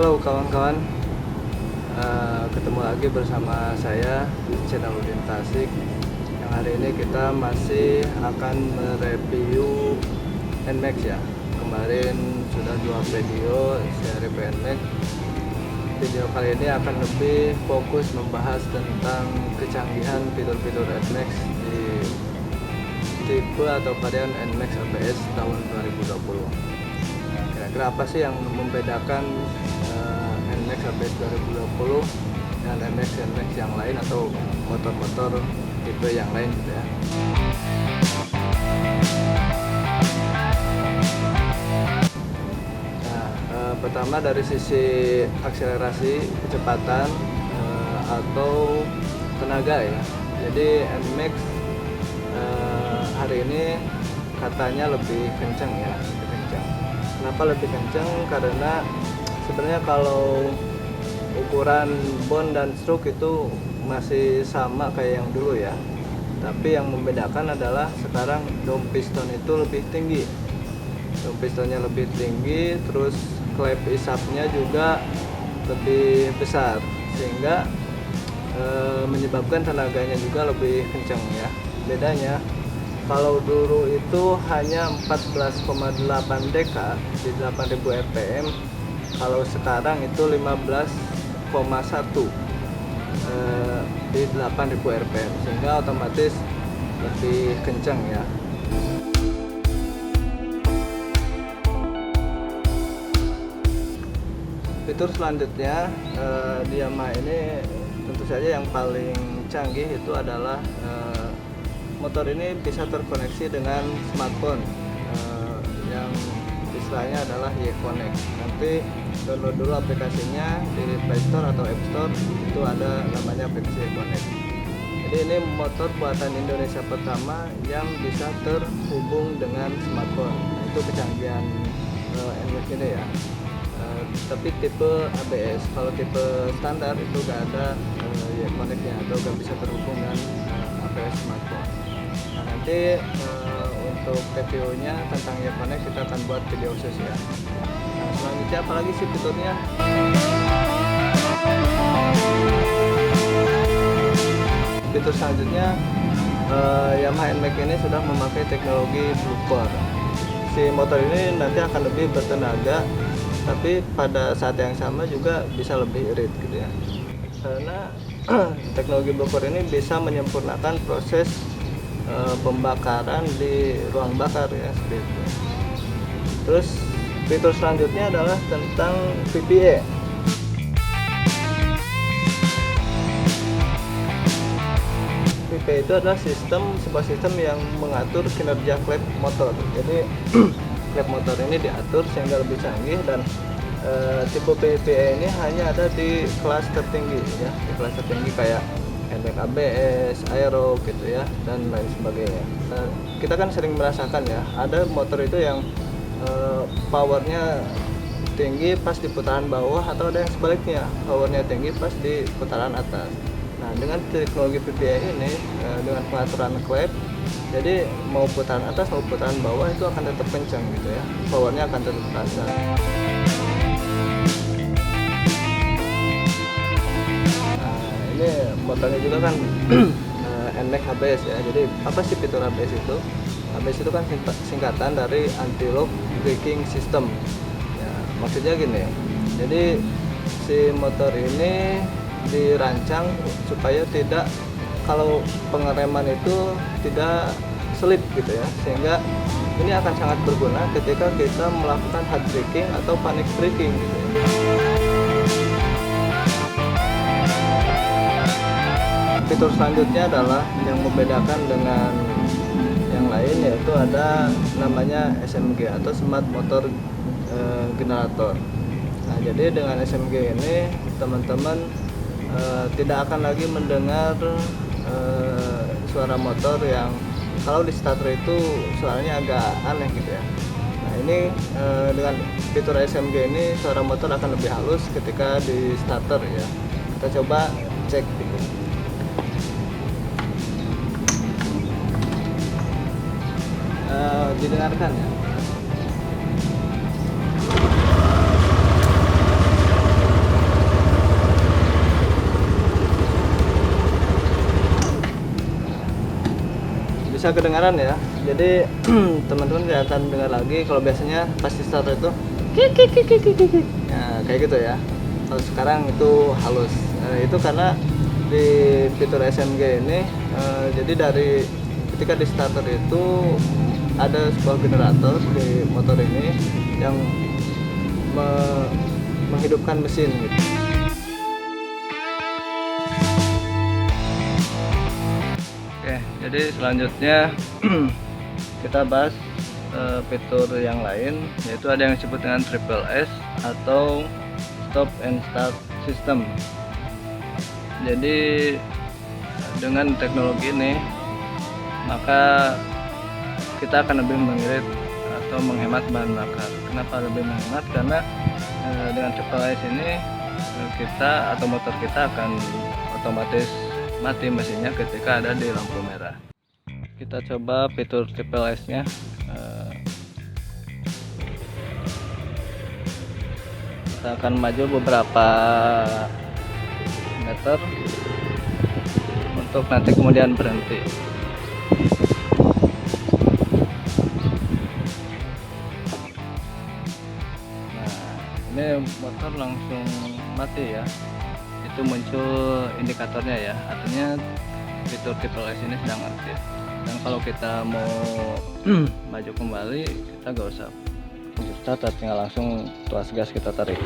Halo kawan-kawan, ketemu lagi bersama saya di channel Udin Tasik. Yang hari ini kita masih akan mereview NMAX ya. Kemarin sudah 2 video saya review NMAX. Video kali ini akan lebih fokus membahas tentang kecanggihan fitur-fitur NMAX di tipe atau varian NMAX ABS tahun 2020. Kira-kira apa sih yang membedakan NMAX ABS 2020 dengan NMAX yang lain atau motor-motor tipe yang lain gitu ya. Pertama dari sisi akselerasi, kecepatan atau tenaga ya. Jadi NMAX hari ini katanya lebih kencang ya, lebih kencang. Kenapa lebih kencang? Karena sebenarnya kalau ukuran bon dan stroke itu masih sama kayak yang dulu ya. Tapi yang membedakan adalah sekarang dome piston itu lebih tinggi. Dome pistonnya lebih tinggi, terus klep isapnya juga lebih besar, sehingga menyebabkan tenaganya juga lebih kencang ya. Bedanya kalau dulu itu hanya 14,8 dk di 8000 rpm, kalau sekarang itu 15,1 di 8000 rpm, sehingga otomatis lebih kencang ya. Fitur selanjutnya di Yamaha ini tentu saja yang paling canggih itu adalah motor ini bisa terkoneksi dengan smartphone yang istilahnya adalah YConnect. Nanti download dulu aplikasinya di Play Store atau App Store, itu ada namanya aplikasi YConnect. Jadi ini motor buatan Indonesia pertama yang bisa terhubung dengan smartphone. Nah, itu kecanggihan NMAX ini ya. Tapi tipe ABS, kalau tipe standar itu gak ada YConnect-nya atau gak bisa terhubung dengan ABS smartphone. Nah, nanti untuk reviewnya tentang YConnect kita akan buat video khusus ya. Nah, selanjutnya apalagi sih fiturnya? Fitur selanjutnya Yamaha NMAX ini sudah memakai teknologi Blue Core. Si motor ini nanti akan lebih bertenaga, tapi pada saat yang sama juga bisa lebih irit gitu ya, karena teknologi Blue Core ini bisa menyempurnakan proses pembakaran di ruang bakar ya, seperti itu. Terus fitur selanjutnya adalah tentang VPA. VPA itu adalah sebuah sistem yang mengatur kinerja klep motor. Jadi klep motor ini diatur sehingga lebih canggih, dan tipe VPA ini hanya ada di kelas tertinggi ya, di kelas tertinggi kayak NMAX ABS, Aero gitu ya, dan lain sebagainya. Kita kan sering merasakan ya, ada motor itu yang powernya tinggi pas di putaran bawah, atau ada yang sebaliknya, powernya tinggi pas di putaran atas. Nah, dengan teknologi VPA ini, dengan pengaturan klep, jadi mau putaran atas mau putaran bawah itu akan tetap kencang gitu ya, powernya akan tetap terasa. Ini motornya juga kan NMAX ABS ya. Jadi apa sih fitur ABS itu? ABS itu kan singkatan dari Anti-Lock Braking System ya, maksudnya gini, jadi si motor ini dirancang supaya tidak, kalau pengereman itu tidak selip gitu ya, sehingga ini akan sangat berguna ketika kita melakukan hard braking atau panic braking gitu ya. Fitur selanjutnya adalah yang membedakan dengan yang lain, yaitu ada namanya SMG atau Smart Motor Generator. Nah, jadi dengan SMG ini teman-teman tidak akan lagi mendengar suara motor yang kalau di starter itu suaranya agak aneh gitu ya. Nah, ini dengan fitur SMG ini suara motor akan lebih halus ketika di starter ya. Kita coba cek gitu. Didengarkan ya. bisa kedengaran ya. Jadi teman-teman tidak akan dengar lagi kalau biasanya pasti start itu nah, kayak gitu ya. Kalau sekarang itu halus. Itu karena di fitur SMG ini jadi dari ketika di starter itu ada sebuah generator di motor ini yang menghidupkan mesin gitu. Oke, jadi selanjutnya kita bahas fitur yang lain, yaitu ada yang disebut dengan Triple S atau Stop and Start System. Jadi dengan teknologi ini maka kita akan lebih mengirit atau menghemat bahan bakar. Kenapa lebih menghemat? Karena dengan Triple S ini kita atau motor kita akan otomatis mati mesinnya ketika ada di lampu merah. Kita coba fitur Triple S nya. Kita akan maju beberapa meter untuk nanti kemudian berhenti. Nah, ini motor langsung mati ya. Itu muncul indikatornya ya, artinya fitur Triple S ini sedang aktif. Dan kalau kita mau maju kembali, kita gak usah start, tinggal langsung tuas gas kita tarik,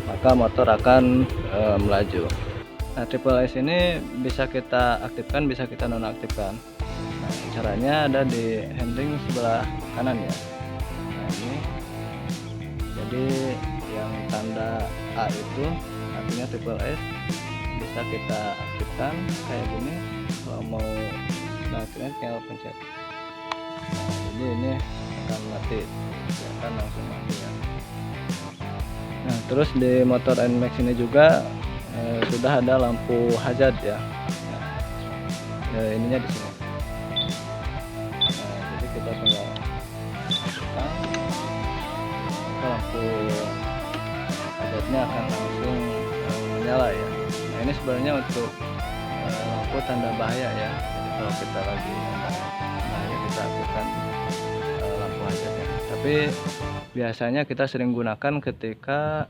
maka motor akan melaju. Nah, Triple S ini bisa kita aktifkan, bisa kita nonaktifkan. Nah, caranya ada di handling sebelah kanan ya. Nah, ini jadi yang tanda A itu artinya Triple S, bisa kita aktifkan kayak gini. Kalau mau aktifkan tinggal pencet. Nah, jadi ini akan mati, akan langsung mati ya. Nah, terus di motor NMAX ini juga sudah ada lampu hazard ya. Nah, ininya di sini. Nah, jadi kita tinggal aktifkan, lampu hazardnya akan langsung menyala ya. Nah, ini sebenarnya untuk lampu tanda bahaya ya. Jadi kalau kita lagi bahaya kita aktifkan lampu hazard ya. Tapi biasanya kita sering gunakan ketika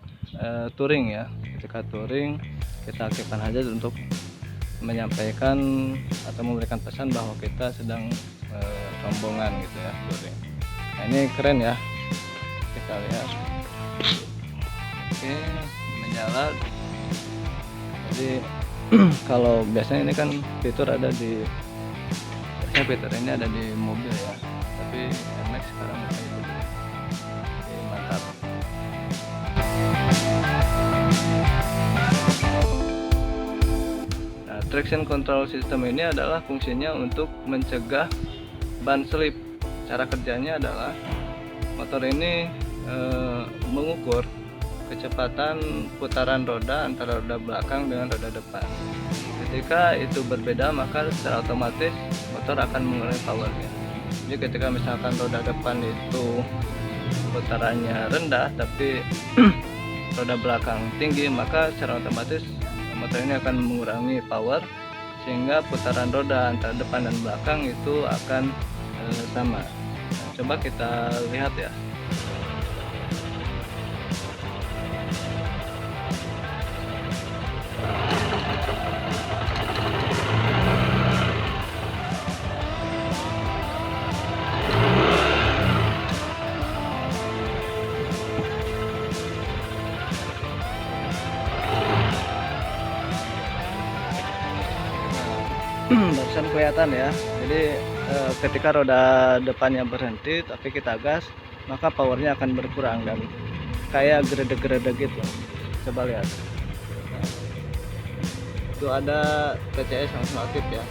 touring ya. Ketika touring kita aktifkan hazard untuk menyampaikan atau memberikan pesan bahwa kita sedang rombongan gitu ya, touring. Nah, ini keren ya, kita lihat. Oke, menyala. Jadi kalau biasanya ini kan fitur ada di fitur ini ada di mobil ya, tapi NMAX sekarang itu mantap. Nah, traction control system ini adalah fungsinya untuk mencegah ban slip. Cara kerjanya adalah motor ini mengukur kecepatan putaran roda antara roda belakang dengan roda depan. Ketika itu berbeda, maka secara otomatis motor akan mengurangi powernya. Jadi ketika misalkan roda depan itu putarannya rendah tapi roda belakang tinggi, maka secara otomatis motor ini akan mengurangi power sehingga putaran roda antara depan dan belakang itu akan sama. Nah, coba kita lihat ya. Barusan kelihatan ya. Jadi ketika roda depannya berhenti tapi kita gas, maka powernya akan berkurang dan kayak geredek-geredek gitu. Coba lihat. Nah, itu ada TCS langsung aktif ya.